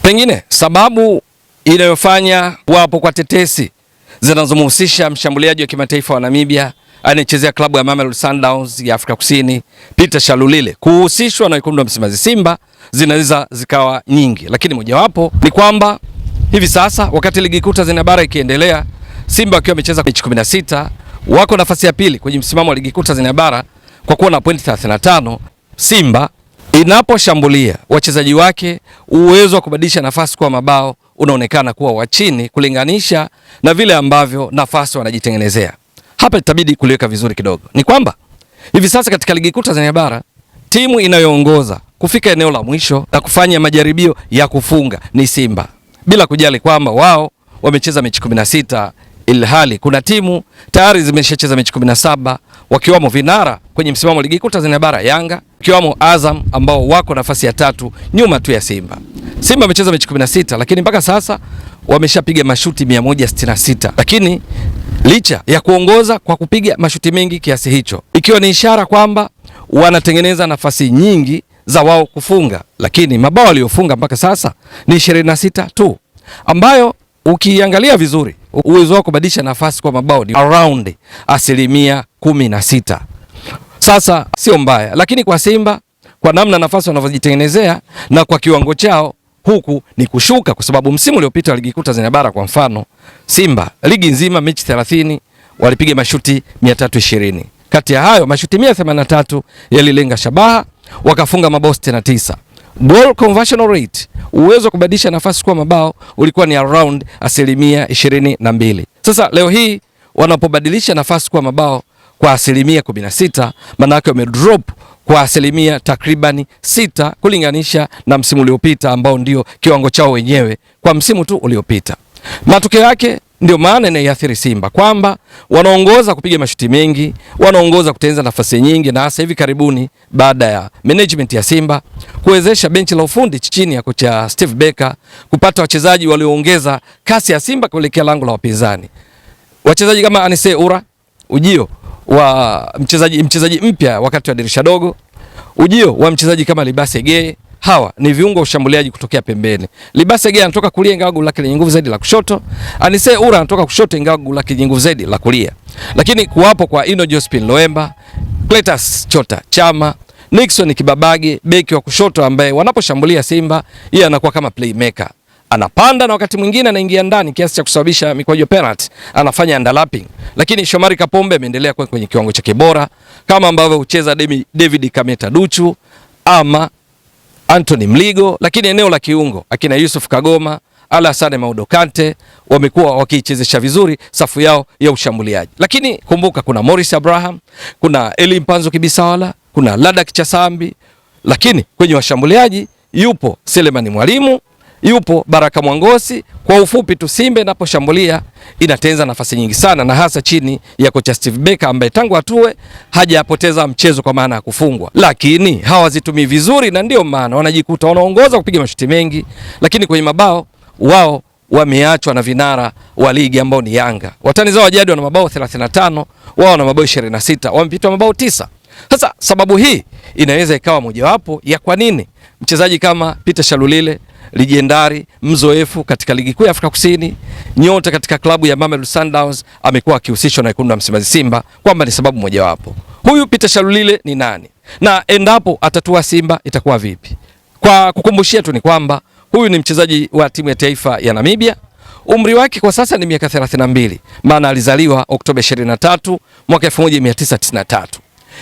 Pengine sababu inayofanya wapo kwa tetesi zinazomhusisha mshambuliaji wa kimataifa wa Namibia anayechezea klabu ya Mamelodi Sundowns ya Afrika Kusini Peter Shalulile kuhusishwa na wekundu wa Msimbazi Simba zinaweza zikawa nyingi, lakini mojawapo ni kwamba hivi sasa wakati ligi kuu Tanzania bara ikiendelea, Simba wakiwa wamecheza mechi 16 wako nafasi ya pili kwenye msimamo wa ligi kuu Tanzania bara kwa kuwa na pointi 35. Simba inaposhambulia wachezaji wake, uwezo wa kubadilisha nafasi kwa mabao unaonekana kuwa wa chini kulinganisha na vile ambavyo nafasi wanajitengenezea. Hapa itabidi kuliweka vizuri kidogo. Ni kwamba hivi sasa katika ligi kuu Tanzania bara timu inayoongoza kufika eneo la mwisho na kufanya majaribio ya kufunga ni Simba, bila kujali kwamba wao wamecheza mechi 16 ilhali kuna timu tayari zimeshacheza mechi 17 wakiwamo vinara kwenye msimamo wa ligi kuu Tanzania bara Yanga, wakiwamo Azam ambao wako nafasi ya 3 nyuma tu ya Simba. Simba amecheza mechi 16 lakini mpaka sasa wameshapiga mashuti 166, lakini licha ya kuongoza kwa kupiga mashuti mengi kiasi hicho, ikiwa ni ishara kwamba wanatengeneza nafasi nyingi za wao kufunga, lakini mabao waliofunga mpaka sasa ni 26 tu, ambayo ukiangalia vizuri uwezo wao kubadilisha nafasi kwa mabao ni around 16%. Sasa sio mbaya, lakini kwa Simba kwa namna nafasi wanavyojitengenezea na kwa kiwango chao huku ni kushuka, kwa sababu msimu uliopita wa ligi kuu Tanzania bara kwa mfano Simba ligi nzima mechi 30 walipiga mashuti 320. Kati ya hayo mashuti 183 yalilenga shabaha, wakafunga mabao 69. Goal conversion rate, uwezo wa kubadilisha nafasi kwa mabao ulikuwa ni around 22%. Sasa leo hii wanapobadilisha nafasi kwa mabao kwa 16%, maana yake wamedrop kwa takriban 6 kulinganisha na msimu uliopita ambao ndio kiwango chao wenyewe kwa msimu tu uliopita. Matokeo yake ndio maana inaiathiri Simba kwamba wanaongoza kupiga mashuti mengi, wanaongoza kutengeneza nafasi nyingi, na hasa hivi karibuni baada ya management ya Simba kuwezesha benchi la ufundi chini ya kocha Steve Becker kupata wachezaji walioongeza kasi ya Simba kuelekea lango la wapinzani. Wachezaji kama Anise Ura, ujio wa mchezaji mpya wakati wa dirisha dogo, ujio wa mchezaji kama Libase Geye. Hawa ni viungo ushambuliaji kutokea pembeni. Libase Geye anatoka kulia ingawa goli lake lenye nguvu zaidi la kushoto. Anise Ura anatoka kushoto ingawa goli lake lenye nguvu zaidi la kulia. Lakini kuwapo kwa Ino Jospin Loemba, Cletus Chota Chama, Nixon Kibabage, beki wa kushoto ambaye wanaposhambulia Simba yeye anakuwa kama playmaker. Anapanda na wakati mwingine anaingia ndani kiasi cha kusababisha mikwaju penalty, anafanya underlapping. Lakini Shomari Kapombe ameendelea kwenye kiwango chake bora kama ambavyo hucheza David Kameta Duchu ama Anthony Mligo, lakini eneo la kiungo akina Yusuf Kagoma, Alassane Maudo Kante wamekuwa wakiichezesha vizuri safu yao ya ushambuliaji. Lakini kumbuka kuna Morris Abraham, kuna Eli Mpanzo Kibisawala, kuna Ladak Chasambi, lakini kwenye washambuliaji yupo Selemani Mwalimu, yupo Baraka Mwangosi. Kwa ufupi tu Simba inaposhambulia inatenza nafasi nyingi sana, na hasa chini ya kocha Steve Becker ambaye tangu atue hajapoteza mchezo kwa maana ya kufungwa, lakini hawazitumii vizuri, na ndio maana wanajikuta wanaongoza kupiga mashuti mengi, lakini kwenye mabao wao wameachwa na vinara wa ligi ambao ni Yanga. Watani zao wajadi wana mabao 35, wao wana mabao 26, wamepitwa mabao 9. Sasa sababu hii inaweza ikawa mojawapo ya kwa nini mchezaji kama Peter Shalulile, legendari mzoefu katika ligi kuu ya Afrika Kusini, nyota katika klabu ya Mamelodi Sundowns, amekuwa akihusishwa na wekundu wa Msimbazi Simba, kwamba ni sababu mojawapo. Huyu Peter Shalulile ni nani na endapo atatua Simba itakuwa vipi? Kwa kukumbushia tu ni kwamba huyu ni mchezaji wa timu ya taifa ya Namibia. Umri wake kwa sasa ni miaka 32, maana alizaliwa Oktoba 23 mwaka 1993.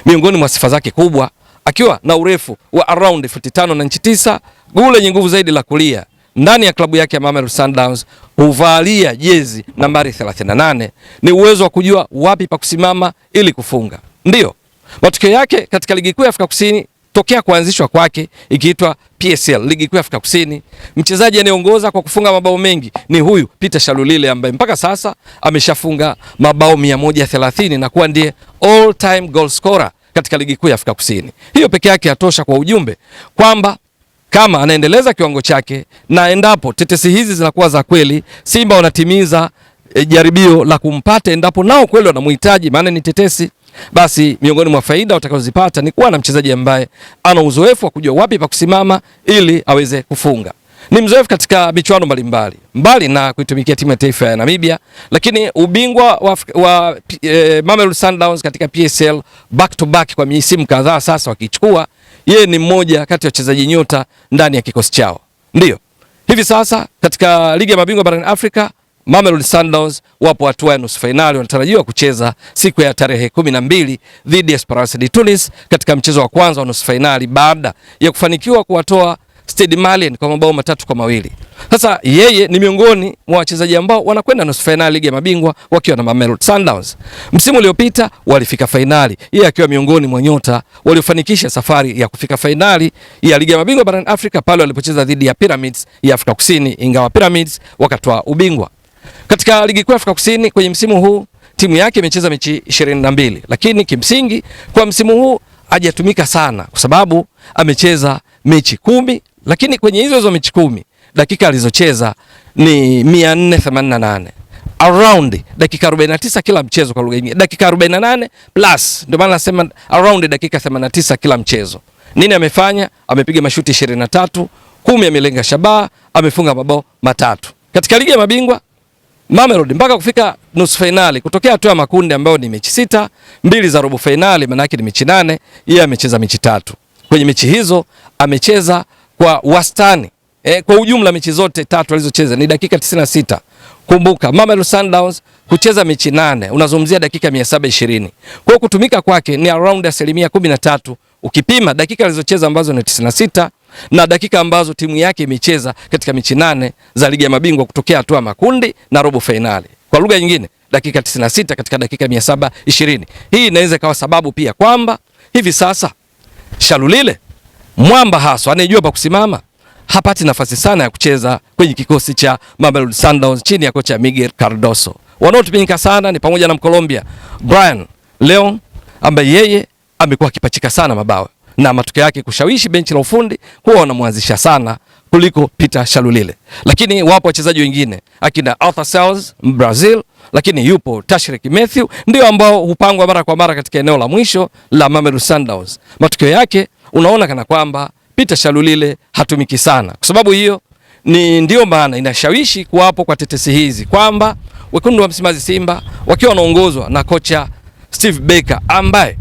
Miongoni mwa sifa zake kubwa akiwa na urefu wa around 45 na inchi 9, goli lenye nguvu zaidi la kulia. Ndani ya klabu yake ya Mamelodi Sundowns huvalia jezi nambari 38. Ni uwezo wa kujua wapi pa kusimama ili kufunga. Ndio matokeo yake katika ligi kuu ya Afrika Kusini tokea kuanzishwa kwake ikiitwa PSL, ligi kuu ya Afrika Kusini, mchezaji anayeongoza kwa kufunga mabao mengi ni huyu Peter Shalulile ambaye mpaka sasa ameshafunga mabao 130 na kuwa ndiye all time goal scorer katika ligi kuu ya Afrika Kusini. Hiyo peke yake yatosha kwa ujumbe kwamba kama anaendeleza kiwango chake na endapo tetesi hizi zinakuwa za kweli, Simba wanatimiza jaribio la kumpata endapo nao kweli wanamhitaji, maana ni tetesi, basi miongoni mwa faida watakazozipata ni kuwa na mchezaji ambaye ana uzoefu wa kujua wapi pa kusimama ili aweze kufunga. Ni mzoefu katika michuano mbalimbali. Mbali na kuitumikia timu ya taifa ya Namibia, lakini ubingwa wa Mamelodi Sundowns katika PSL back to back kwa misimu kadhaa sasa wakichukua, yeye ni mmoja kati ya wachezaji nyota ndani ya kikosi chao. Ndio. Hivi sasa katika ligi ya mabingwa barani Afrika, Mamelodi Sundowns wapo hatua ya nusu finali, wanatarajiwa kucheza siku ya tarehe 12 dhidi ya Esperance de Tunis katika mchezo wa kwanza wa nusu finali baada ya kufanikiwa kuwatoa Stade Malien kwa mabao 3-2. Sasa yeye ni miongoni mwa wachezaji ambao wanakwenda nusu finali ligi ya mabingwa wakiwa na Mamelodi Sundowns. Msimu uliopita walifika finali, yeye akiwa miongoni mwa nyota waliofanikisha safari ya kufika finali ya ligi ya mabingwa barani Afrika pale walipocheza dhidi ya Pyramids ya Afrika Kusini, ingawa Pyramids wakatoa ubingwa. Katika ligi kuu ya Afrika Kusini kwenye msimu huu timu yake imecheza mechi 22, lakini kimsingi kwa msimu huu hajatumika sana kwa sababu amecheza mechi 10, lakini kwenye hizo mechi 10 dakika alizocheza ni 488. Around dakika 49 kila mchezo, kwa lugha nyingine dakika 48 plus, ndio maana nasema around dakika 89 kila mchezo. Nini amefanya? Amepiga mashuti 23, 10 amelenga shabaha, amefunga mabao 3. Katika ligi ya mabingwa Mamelodi mpaka kufika nusu finali, kutokea hatua ya makundi ambayo ni mechi 6, 2 za robo finali, maana yake ni mechi 8, yeye amecheza mechi 3. Kwenye mechi hizo amecheza kwa wastani kwa ujumla mechi zote 3 alizocheza ni dakika 96. Kumbuka Mamelodi Sundowns kucheza mechi 8 unazungumzia dakika 720. Kwa hiyo kutumika kwake ni around 13% ukipima dakika alizocheza ambazo ni 96 na dakika ambazo timu yake imecheza katika mechi 8 za ligi ya mabingwa kutokea hatua ya makundi na robo finali. Kwa lugha nyingine dakika 96 katika dakika 720. Hii inaweza kawa sababu pia kwamba hivi sasa Shalulile mwamba haswa anayejua pa kusimama hapati nafasi sana ya kucheza kwenye kikosi cha Mamelodi Sundowns chini ya kocha Miguel Cardoso. Wanaotumika sana ni pamoja na Mkolombia Brian Leon ambaye yeye amekuwa akipachika sana mabao na matokeo yake kushawishi benchi la ufundi huwa wanamwanzisha sana kuliko Peter Shalulile. Lakini wapo wachezaji wengine akina Arthur Sales Brazil, lakini yupo Tashreq Matthew, ndio ambao hupangwa mara kwa mara katika eneo la mwisho la Mamelodi Sundowns. Matokeo yake unaona kana kwamba Peter Shalulile hatumiki sana. Kwa sababu hiyo ndio maana inashawishi kuwapo kwa tetesi hizi kwamba wekundu wa Msimbazi Simba wakiwa wanaongozwa na kocha Steve Barker ambaye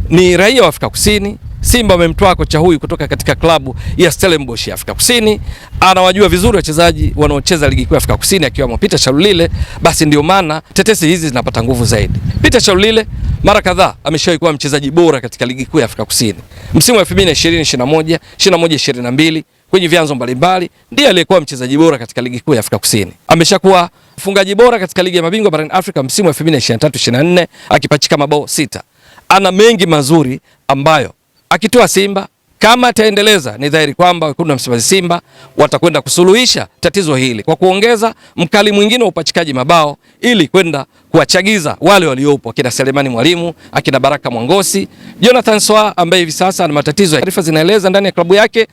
ni raia wa Afrika Kusini. Simba wamemtoa kocha huyu kutoka katika klabu ya Stellenbosch ya Afrika Kusini. Anawajua vizuri wachezaji wanaocheza ligi kuu ya Afrika Kusini akiwemo Peter Shalulile, basi ndio maana tetesi hizi zinapata nguvu zaidi. Peter Shalulile mara kadhaa ameshawahi kuwa mchezaji bora katika ligi kuu ya Afrika Kusini. Msimu wa 2020-21, 21-22 kwenye vyanzo mbalimbali ndiye aliyekuwa mchezaji bora katika ligi kuu ya Afrika Kusini. Ameshakuwa mfungaji bora katika ligi ya mabingwa barani Afrika msimu wa 2023-24 akipachika mabao 6. Ana mengi mazuri ambayo akitoa Simba kama ataendeleza, ni dhahiri kwamba wekundu wa Msimbazi Simba watakwenda kusuluhisha tatizo hili kwa kuongeza mkali mwingine wa upachikaji mabao ili kwenda kuwachagiza wale waliopo akina Selemani Mwalimu, akina Baraka Mwangosi, Jonathan Soa ambaye hivi sasa ana matatizo. Taarifa zinaeleza ndani ya klabu yake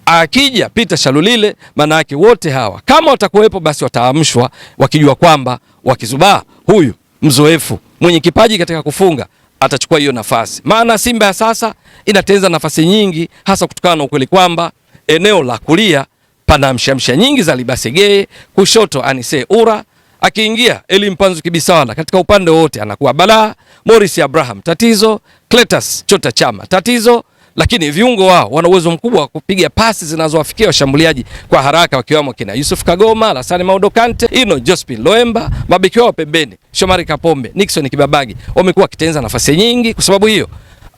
akija Peter Shalulile, maana yake wote hawa kama watakuwepo basi wataamshwa wakijua kwamba wakizubaa huyu mzoefu mwenye kipaji katika kufunga atachukua hiyo nafasi. Maana Simba ya sasa inatenza nafasi nyingi, hasa kutokana na ukweli kwamba eneo la kulia pana mshamsha nyingi za Libasegeye, kushoto Anise Ura, akiingia Eli Mpanzu Kibisawala, katika upande wote anakuwa balaa. Morris Abraham tatizo, Cletus Chota Chama tatizo, lakini viungo wao wana uwezo mkubwa wa kupiga pasi zinazowafikia washambuliaji kwa haraka, wakiwamo kina Yusuf Kagoma, Lassane Maudo Kante, Ino Jospin Loemba, mabeki wao pembeni Shomari Kapombe, Nixon Kibabagi wamekuwa wakitenza nafasi nyingi. Kwa sababu hiyo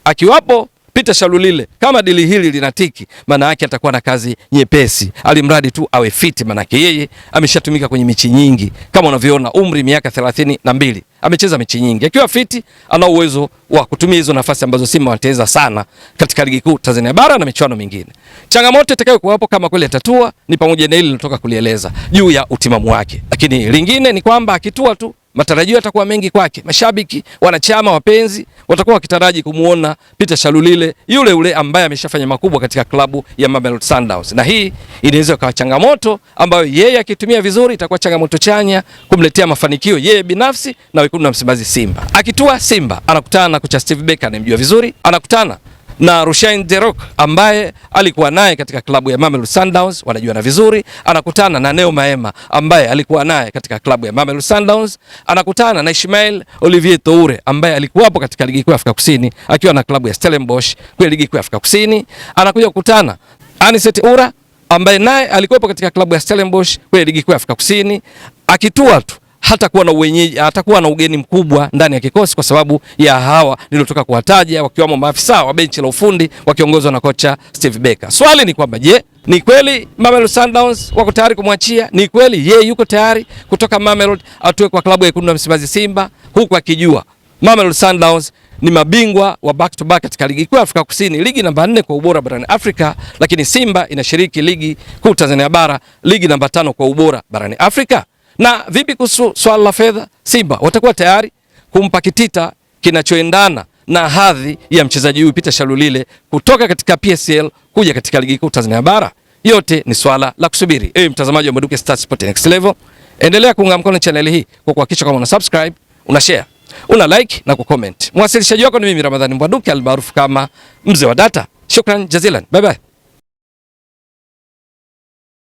akiwapo Peter Shalulile, kama dili hili linatiki, maana yake atakuwa na kazi nyepesi, alimradi tu awe fiti, maana yake yeye ameshatumika kwenye mechi nyingi. Kama unavyoona umri miaka 32, amecheza mechi nyingi. Akiwa fiti ana uwezo wa kutumia hizo nafasi ambazo Simba wanateza sana katika ligi kuu Tanzania bara na michuano mingine. Changamoto itakayo kuwapo kama kweli atatua ni pamoja na ile nilotoka kulieleza juu ya utimamu wake. Lakini lingine ni kwamba akitua tu matarajio yatakuwa mengi kwake. Mashabiki, wanachama, wapenzi watakuwa wakitaraji kumuona Peter Shalulile yule yule ambaye ameshafanya makubwa katika klabu ya Mamelodi Sundowns. Na hii inaweza kuwa changamoto ambayo yeye akitumia vizuri itakuwa changamoto chanya kumletea mafanikio yeye binafsi na wekundu wa Msimbazi Simba. Akitua Simba anakutana na kocha Steve Barker anayemjua vizuri, anakutana na Rushaine De Reuck ambaye alikuwa naye katika klabu ya Mamelodi Sundowns, wanajuana vizuri. Anakutana na Neo Maema ambaye alikuwa naye katika klabu ya Mamelodi Sundowns. Anakutana na Ismail Olivier Toure ambaye alikuwapo katika ligi kuu ya Afrika Kusini akiwa na klabu ya Stellenbosch kwa ligi kuu ya Afrika Kusini. Anakuja kukutana Anicet Ura ambaye naye alikuwepo katika klabu ya Stellenbosch kwa ligi kuu ya Afrika Kusini. Akitua tu hatakuwa na uwenyeji, hatakuwa na ugeni mkubwa ndani ya kikosi kwa sababu ya hawa niliotoka kuwataja, wakiwamo maafisa wa benchi la ufundi wakiongozwa na kocha Steve Barker. Swali ni kwamba je, ni kweli Mamelodi Sundowns wako tayari kumwachia? Ni kweli yeye yuko tayari kutoka Mamelodi atoe kwa klabu ya Wekundu wa Msimbazi Simba, huku akijua Mamelodi Sundowns ni mabingwa wa back to back katika ligi kuu ya Afrika Kusini, ligi namba 4 kwa ubora barani Afrika, lakini Simba inashiriki ligi kuu Tanzania bara, ligi namba 5 kwa ubora barani Afrika. Na vipi kuhusu swala la fedha? Simba watakuwa tayari kumpa kitita kinachoendana na hadhi ya mchezaji huyu Peter Shalulile kutoka katika PSL kuja katika ligi kuu Tanzania bara? Yote ni swala la kusubiri. Ewe mtazamaji wa Mbwaduke Stats Sport Next Level, endelea kuunga mkono channel hii kwa kuhakikisha kama una subscribe, una share, una like na kucomment. Mwasilishaji wako ni mimi Ramadhani Mbwaduke almaarufu kama Mzee wa Data. Shukran jazilan. Bye bye.